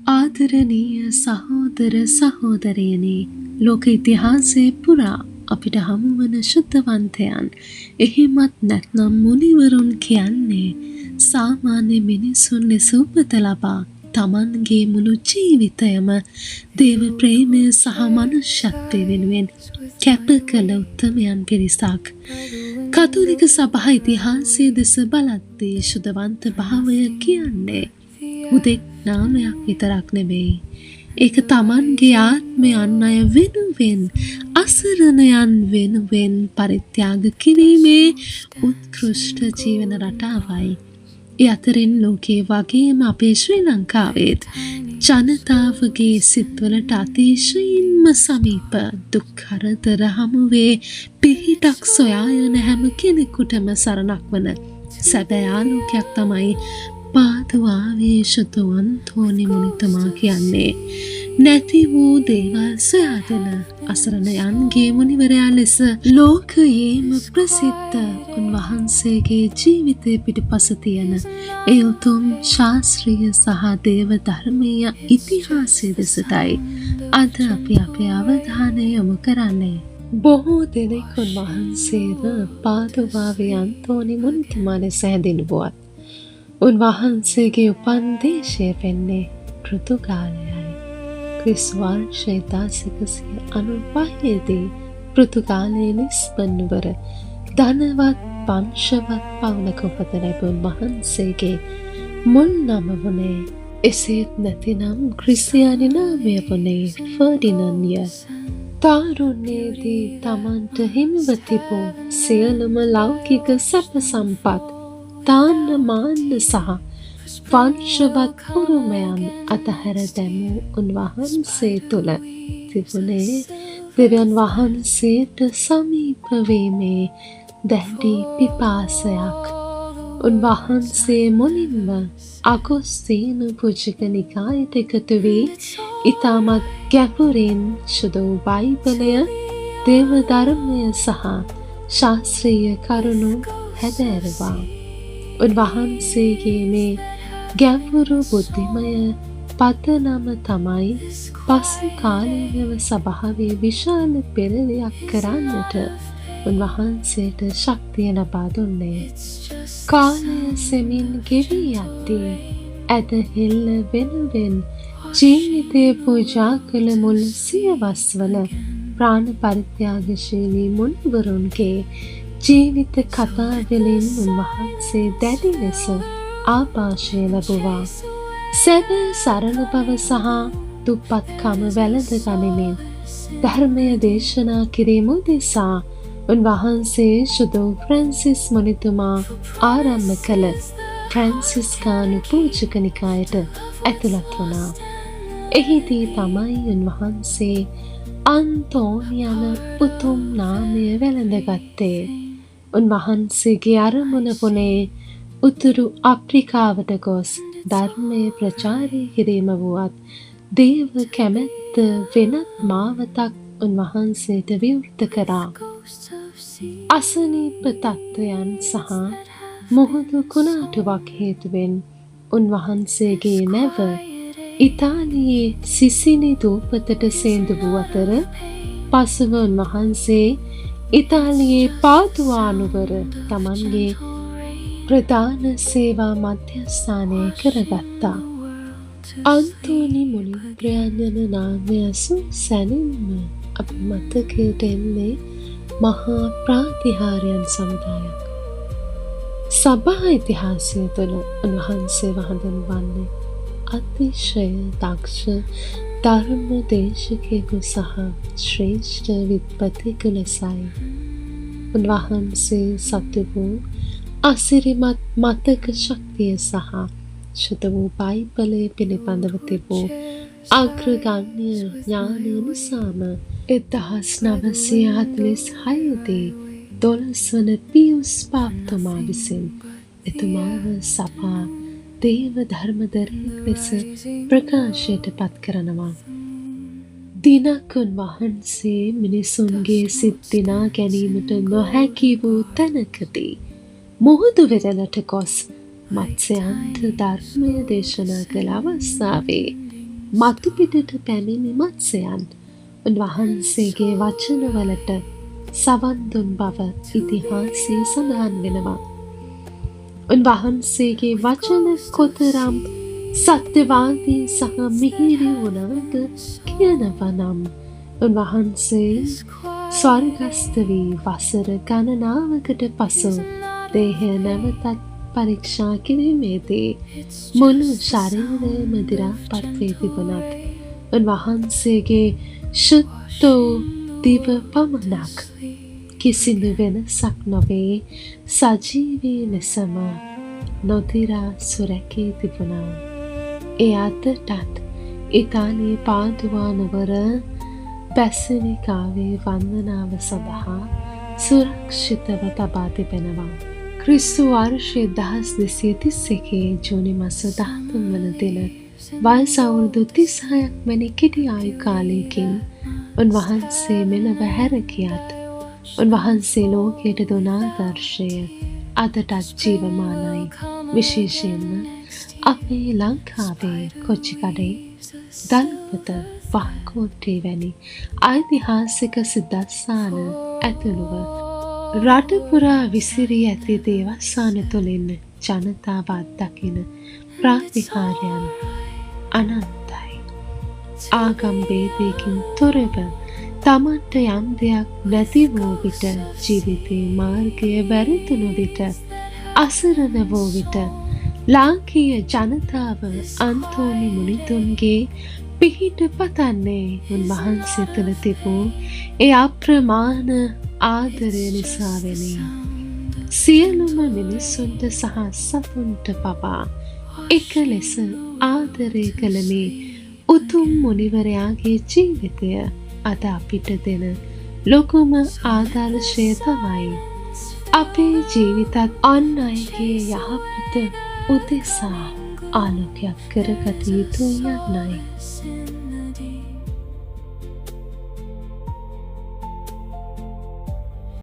ආදරණීය සහෝදර සහෝදරියනි, ලෝක ඉතිහාසයේ පුරා අපිට හමුවන ශුද්ධවන්තයන්, එහෙමත් නැත්නම් මුනිවරුන් කියන්නේ සාමාන්‍ය මිනිසුන් ලෙස උපත ලබා තමන්ගේ මුළු ජීවිතයම දේව ප්‍රේමය සහ මනුෂ්‍යත්වය වෙනුවෙන් කැප කළ උත්තමයන් පිරිසක්. කතෝලික සභා ඉතිහාසයේ දෙස බලද්දී ශුද්ධවන්ත භාවය කියන්නේ හුදෙක් නාමයක් විතරක් නෙවෙයි. ඒක තමන්ගේ ආත්මය අන් අය වෙනුවෙන්, අසරණයන් වෙනුවෙන් පරිත්‍යාග කිරීමේ උත්කෘෂ්ඨ ජීවන රටාවයි. ඒ අතරින් ලෝකයේ වගේම අපේ ශ්‍රී ලංකාවේත් ජනතාවගේ සිත්වලට අතිශයින්ම සමීප දුක් කරදර හමුවේ පිහිටක් සොයා යන හැම කෙනෙකුටම සරණක් වන සැබෑ ආලෝකයක් තමයි පාදුවාවේ ශුද්ධවන්තෝනි මුනිතුමා කියන්නේ. නැති වූ දේවල් සොයාගෙන අසරණයන්ගේ මුනිවරයා ලෙස ලෝකයේම ප්‍රසිද්ධ උන්වහන්සේගේ ජීවිතය පිටුපස තියෙන ඒ උතුම් ශාස්ත්‍රීය සහ දේව ධර්මීය ඉතිහාසය දෙසටයි අද අපි අපේ අවධානය යොමු කරන්නේ. බොහෝ දෙනෙක් උන්වහන්සේව පාදුවාවේ අන්තෝනි මුනිතුමා ලෙස හැඳින්වුවත් උන්වහන්සේගේ උපන් දේශය වෙන්නේ පෘතුගාලයයි. ක්‍රිස්තු වර්ෂ 1195 දී පෘතුගාලයේ ලිස්බන් නුවර ධනවත් වංශවත් පවුලක උපත ලැබුණු උන්වහන්සේගේ මුල් නම වුණේ, එසේත් නැතිනම් ක්‍රිස්තියානි නාමය වුණේ ෆර්ඩිනන්ඩ්ය. තාරුණ්‍යයේදී තමන්ට හිමිව තිබූ සියලුම ලෞකික සැප සම්පත්, තාන්න මාන්න සහ වංශවත් උරුමයන් අතහැර දැමූ උන්වහන්සේ තුළ තිබුණේ දෙවියන් වහන්සේට සමීප වීමේ දැඩි පිපාසයක්. උන්වහන්සේ මුලින්ම අගොස්තීන පුජක නිකායට එකතු වී ඉතාමත් ගැඹුරින් ශුද්ධ වූ බයිබලය, දේව ධර්මය සහ ශාස්ත්‍රීය කරුණු හැදෑරුවා. උන්වහන්සේගේ මේ ගැඹුරු බුද්ධිමය පදනම තමයි පසු කාලීනව සභාවේ විශාල පෙරළියක් කරන්නට උන්වහන්සේට ශක්තිය ලබා දුන්නේ. කාලය සෙමින් ගෙවී යද්දී ඇදහිල්ල වෙනුවෙන් ජීවිතය පූජා කළ මුල් සියවස්වල ප්‍රාණ පරිත්‍යාගශීලී මුනිවරුන්ගේ ජීවිත කතාවලින් උන්වහන්සේ දැඩි ලෙස ආභාෂය ලැබුවා. සැබෑ සරණ බව සහ දුප්පත්කම වැළඳ ගනිමින් ධර්මය දේශනා කිරීම උදෙසා උන්වහන්සේ ශුද්ධ වූ ෆ්‍රැන්සිස් මුනිතුමා ආරම්භ කළ ෆ්‍රැන්සිස්කානු පූජක නිකායට ඇතුළත් වුණා. එහිදී තමයි උන්වහන්සේ අන්තෝනි යන උතුම් නාමය වැළඳගත්තේ. උන්වහන්සේගේ අරමුණ වුණේ උතුරු අප්‍රිකාවට ගොස් ධර්මය ප්‍රචාරය කිරීම වුවත්, දේව කැමැත්ත වෙනත් මාවතක් උන්වහන්සේට විවෘත කරා. අසනීප තත්ත්වයන් සහ මුහුදු කුණාටුවක් හේතුවෙන් උන්වහන්සේගේ නැව ඉතාලියේ සිසිලි දූපතට සේඳ වූ අතර පසුව උන්වහන්සේ ඉතාලියේ පාදුවා නුවර තමන්ගේ ප්‍රධාන සේවා මධ්‍යස්ථානය කරගත්තා. අන්තෝනි මුනිවරයන් යන නාමය ඇසූ සැනින්ම අප මතකයට එන්නේ මහා ප්‍රාතිහාර්යයන් සමුදායක්. සභා ඉතිහාසය තුළ උන්වහන්සේව හඳුන්වන්නේ අතිශය දක්ෂ ධර්ම දේශකයෙකු සහ ශ්‍රේෂ්ඨ විද්වතෙකු ලෙසයි. උන්වහන්සේ සතු වූ අසිරිමත් මතක ශක්තිය සහ ශුද්ධ වූ බයිබලය පිළිබඳව තිබූ අග්‍රගණ්‍ය ඥානය නිසාම 1946 දී 12 වන පියුස් පාප්තුමා විසින් එතුමාව සභා දේව ධර්මදරයෙක් ලෙස ප්‍රකාශයට පත් කරනවා. දිනක් උන්වහන්සේ මිනිසුන්ගේ සිත් දිනා ගැනීමට නොහැකි වූ තැනකදී මුහුදු වෙරළට ගොස් මත්ස්‍යයන්ට ධර්මය දේශනා කළ අවස්ථාවේ මතු පිටට පැමිණි මත්ස්‍යයන් උන්වහන්සේගේ වචනවලට සවන් දුන් බව ඉතිහාසයේ සඳහන් වෙනවා. උන්වහන්සේගේ වචන කොතරම් සත්‍යවාදී සහ මිහිරි වුණාද කියනවා නම් උන්වහන්සේ ස්වර්ගස්ථ වී වසර ගණනාවකට පසු දේහය නැවතත් පරීක්ෂා කිරීමේදී මුළු ශරීරයම දි รา පත් වී තිබුණත් උන්වහන්සේගේ ශුද්ධ වූ දිව පමණක් කිසිදු වෙනසක් නොවේ සජීවී ලෙසම නොදිරා සුරැකී තිබුණා. ඒ අතටත් ඉතාලියේ පාදුවා නුවර බැසිලිකාවේ වන්දනාව සඳහා සුරක්ෂිතව තබා තිබෙනවා. ක්‍රිස්තු වර්ෂය 1231 ජූනි මාස 13 වන දින වයස අවුරුදු 36ක් වැනි කෙටි ආයු කාලයකින් උන්වහන්සේ මෙලොව හැර ගියත් උන්වහන්සේ ලෝකයට දුන් ආදර්ශය අදටත් ජීවමානයි. විශේෂයෙන්ම අපේ ලංකාවේ කොච්චිකඩේ දල්පත වහකෝට්ටේ වැනි ඓතිහාසික සිද්ධස්ථාන ඇතුළුව රට පුරා විසිරී ඇති දේවස්ථාන තුළින් ජනතාව අත්දකින ප්‍රාතිහාර්යයන් අනන්තයි. ආගම් භේදයකින් තොරව තමන්ට යම් දෙයක් නැති වූ විට, ජීවිතේ මාර්ගය වැරදුණු විට, අසරණ වූ විට ලාංකීය ජනතාව අන්තෝනි මුනිතුන්ගේ පිහිට පතන්නේ උන්වහන්සේ තුළ තිබූ ඒ අප්‍රමාණ ආදරය නිසාවෙනි. සියලුම මිනිසුන්ට සහ සතුන්ට පවා එක ලෙස ආදරය කළ මේ උතුම් මුනිවරයාගේ ජීවිතය අද අපිට දෙන ලොකුම ආදර්ශය තමයි අපේ ජීවිතත් අන් අයගේ යහපත උදෙසා ආලෝකයක් කරගත යුතුයි යන්නයි.